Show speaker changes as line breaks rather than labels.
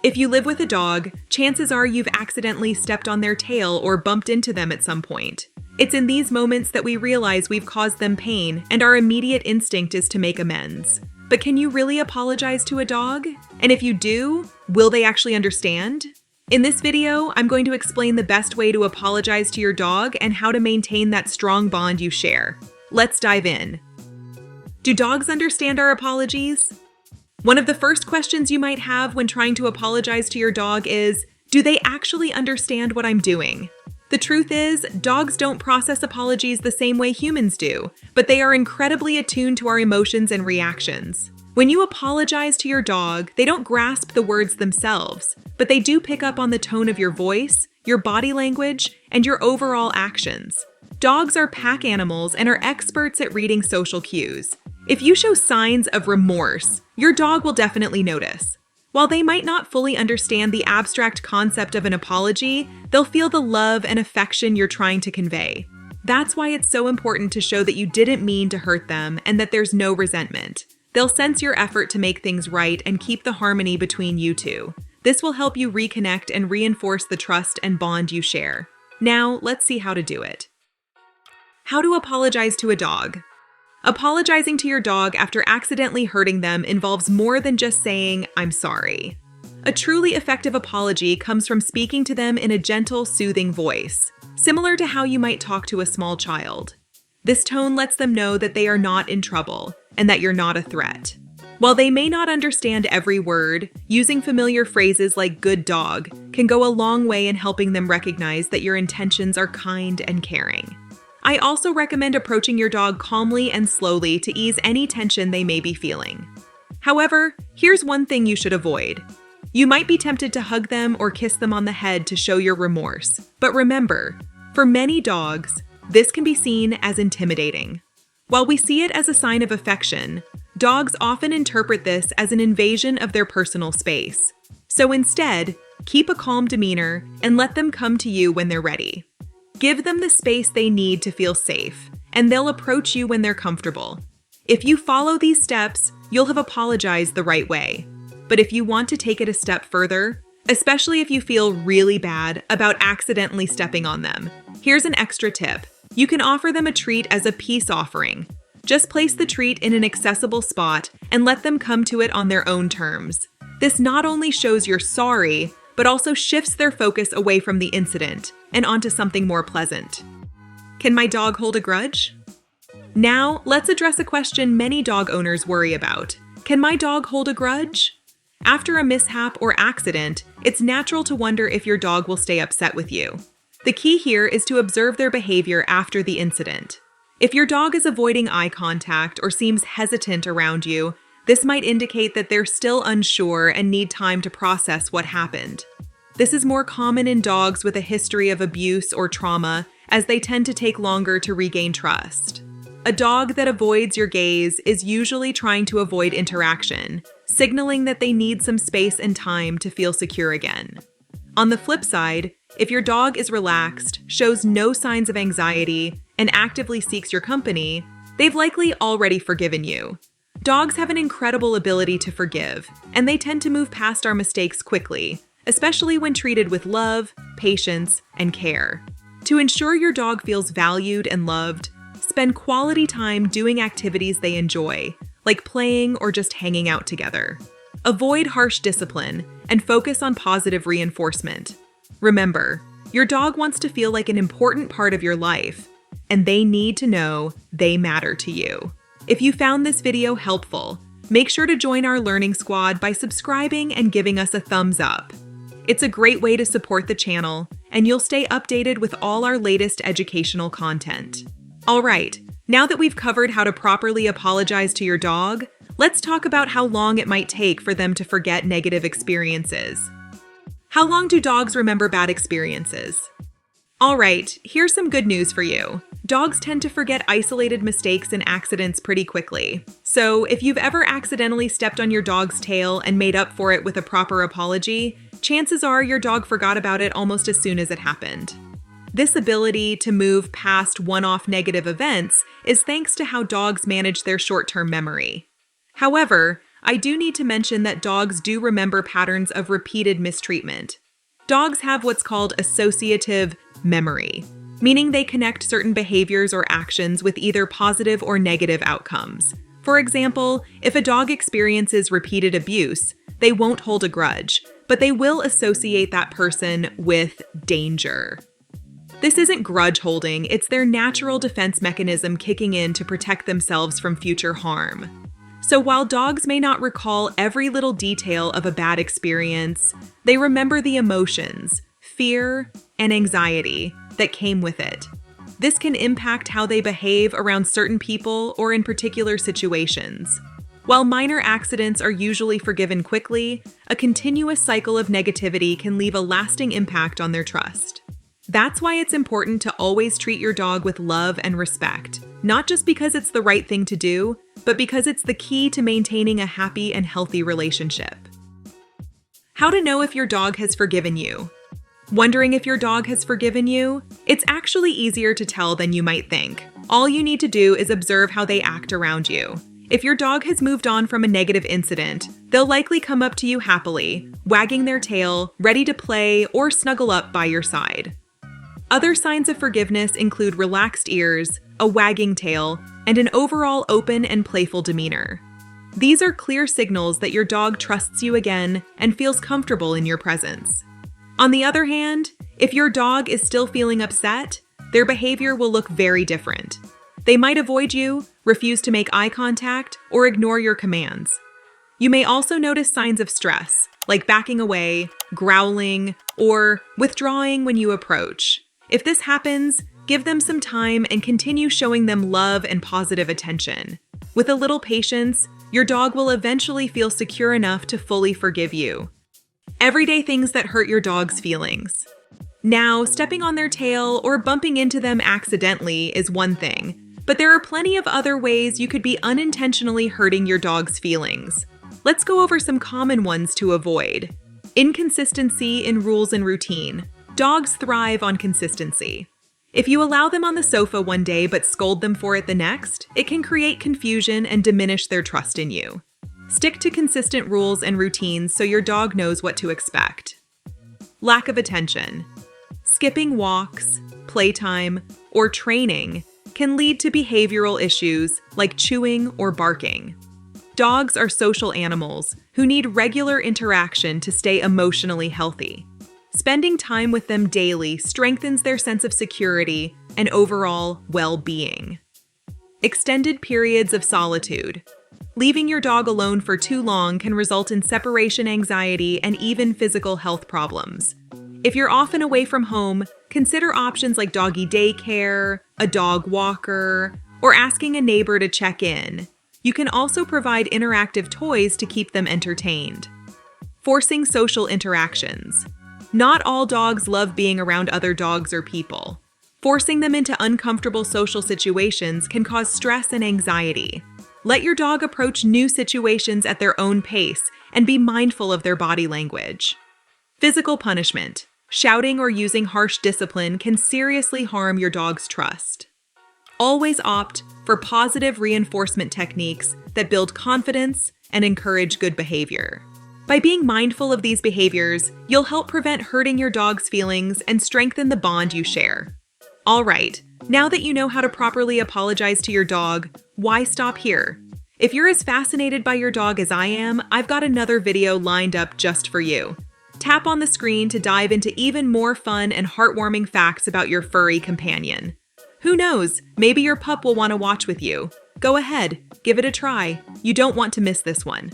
If you live with a dog, chances are you've accidentally stepped on their tail or bumped into them at some point. It's in these moments that we realize we've caused them pain, and our immediate instinct is to make amends. But can you really apologize to a dog? And if you do, will they actually understand? In this video, I'm going to explain the best way to apologize to your dog and how to maintain that strong bond you share. Let's dive in. Do dogs understand our apologies? One of the first questions you might have when trying to apologize to your dog is, do they actually understand what I'm doing? The truth is, dogs don't process apologies the same way humans do, but they are incredibly attuned to our emotions and reactions. When you apologize to your dog, they don't grasp the words themselves, but they do pick up on the tone of your voice, your body language, and your overall actions. Dogs are pack animals and are experts at reading social cues. If you show signs of remorse, your dog will definitely notice. While they might not fully understand the abstract concept of an apology, they'll feel the love and affection you're trying to convey. That's why it's so important to show that you didn't mean to hurt them and that there's no resentment. They'll sense your effort to make things right and keep the harmony between you two. This will help you reconnect and reinforce the trust and bond you share. Now, let's see how to do it. How to apologize to a dog. Apologizing to your dog after accidentally hurting them involves more than just saying, "I'm sorry." A truly effective apology comes from speaking to them in a gentle, soothing voice, similar to how you might talk to a small child. This tone lets them know that they are not in trouble and that you're not a threat. While they may not understand every word, using familiar phrases like "good dog" can go a long way in helping them recognize that your intentions are kind and caring. I also recommend approaching your dog calmly and slowly to ease any tension they may be feeling. However, here's one thing you should avoid. You might be tempted to hug them or kiss them on the head to show your remorse. But remember, for many dogs, this can be seen as intimidating. While we see it as a sign of affection, dogs often interpret this as an invasion of their personal space. So instead, keep a calm demeanor and let them come to you when they're ready. Give them the space they need to feel safe, and they'll approach you when they're comfortable. If you follow these steps, you'll have apologized the right way. But if you want to take it a step further, especially if you feel really bad about accidentally stepping on them, here's an extra tip. You can offer them a treat as a peace offering. Just place the treat in an accessible spot and let them come to it on their own terms. This not only shows you're sorry, but also shifts their focus away from the incident and onto something more pleasant. Can my dog hold a grudge? Now, let's address a question many dog owners worry about. Can my dog hold a grudge? After a mishap or accident, it's natural to wonder if your dog will stay upset with you. The key here is to observe their behavior after the incident. If your dog is avoiding eye contact or seems hesitant around you, this might indicate that they're still unsure and need time to process what happened. This is more common in dogs with a history of abuse or trauma, as they tend to take longer to regain trust. A dog that avoids your gaze is usually trying to avoid interaction, signaling that they need some space and time to feel secure again. On the flip side, if your dog is relaxed, shows no signs of anxiety, and actively seeks your company, they've likely already forgiven you. Dogs have an incredible ability to forgive, and they tend to move past our mistakes quickly, especially when treated with love, patience, and care. To ensure your dog feels valued and loved, spend quality time doing activities they enjoy, like playing or just hanging out together. Avoid harsh discipline and focus on positive reinforcement. Remember, your dog wants to feel like an important part of your life, and they need to know they matter to you. If you found this video helpful, make sure to join our learning squad by subscribing and giving us a thumbs up. It's a great way to support the channel, and you'll stay updated with all our latest educational content. All right, now that we've covered how to properly apologize to your dog, let's talk about how long it might take for them to forget negative experiences. How long do dogs remember bad experiences? All right, here's some good news for you. Dogs tend to forget isolated mistakes and accidents pretty quickly. So if you've ever accidentally stepped on your dog's tail and made up for it with a proper apology, chances are your dog forgot about it almost as soon as it happened. This ability to move past one-off negative events is thanks to how dogs manage their short-term memory. However, I do need to mention that dogs do remember patterns of repeated mistreatment. Dogs have what's called associative memory, meaning they connect certain behaviors or actions with either positive or negative outcomes. For example, if a dog experiences repeated abuse, they won't hold a grudge, but they will associate that person with danger. This isn't grudge holding, it's their natural defense mechanism kicking in to protect themselves from future harm. So while dogs may not recall every little detail of a bad experience, they remember the emotions, fear, and anxiety that came with it. This can impact how they behave around certain people or in particular situations. While minor accidents are usually forgiven quickly, a continuous cycle of negativity can leave a lasting impact on their trust. That's why it's important to always treat your dog with love and respect, not just because it's the right thing to do, but because it's the key to maintaining a happy and healthy relationship. How to know if your dog has forgiven you. Wondering if your dog has forgiven you? It's actually easier to tell than you might think. All you need to do is observe how they act around you. If your dog has moved on from a negative incident, they'll likely come up to you happily, wagging their tail, ready to play or snuggle up by your side. Other signs of forgiveness include relaxed ears, a wagging tail, and an overall open and playful demeanor. These are clear signals that your dog trusts you again and feels comfortable in your presence. On the other hand, if your dog is still feeling upset, their behavior will look very different. They might avoid you, refuse to make eye contact, or ignore your commands. You may also notice signs of stress, like backing away, growling, or withdrawing when you approach. If this happens, give them some time and continue showing them love and positive attention. With a little patience, your dog will eventually feel secure enough to fully forgive you. Everyday things that hurt your dog's feelings. Now, stepping on their tail or bumping into them accidentally is one thing, but there are plenty of other ways you could be unintentionally hurting your dog's feelings. Let's go over some common ones to avoid. Inconsistency in rules and routine. Dogs thrive on consistency. If you allow them on the sofa one day but scold them for it the next, it can create confusion and diminish their trust in you. Stick to consistent rules and routines so your dog knows what to expect. Lack of attention. Skipping walks, playtime, or training can lead to behavioral issues like chewing or barking. Dogs are social animals who need regular interaction to stay emotionally healthy. Spending time with them daily strengthens their sense of security and overall well-being. Extended periods of solitude. Leaving your dog alone for too long can result in separation anxiety and even physical health problems. If you're often away from home, consider options like doggy daycare, a dog walker, or asking a neighbor to check in. You can also provide interactive toys to keep them entertained. Forcing social interactions. Not all dogs love being around other dogs or people. Forcing them into uncomfortable social situations can cause stress and anxiety. Let your dog approach new situations at their own pace and be mindful of their body language. Physical punishment. Shouting or using harsh discipline can seriously harm your dog's trust. Always opt for positive reinforcement techniques that build confidence and encourage good behavior. By being mindful of these behaviors, you'll help prevent hurting your dog's feelings and strengthen the bond you share. All right, now that you know how to properly apologize to your dog, why stop here? If you're as fascinated by your dog as I am, I've got another video lined up just for you. Tap on the screen to dive into even more fun and heartwarming facts about your furry companion. Who knows, maybe your pup will want to watch with you. Go ahead, give it a try. You don't want to miss this one.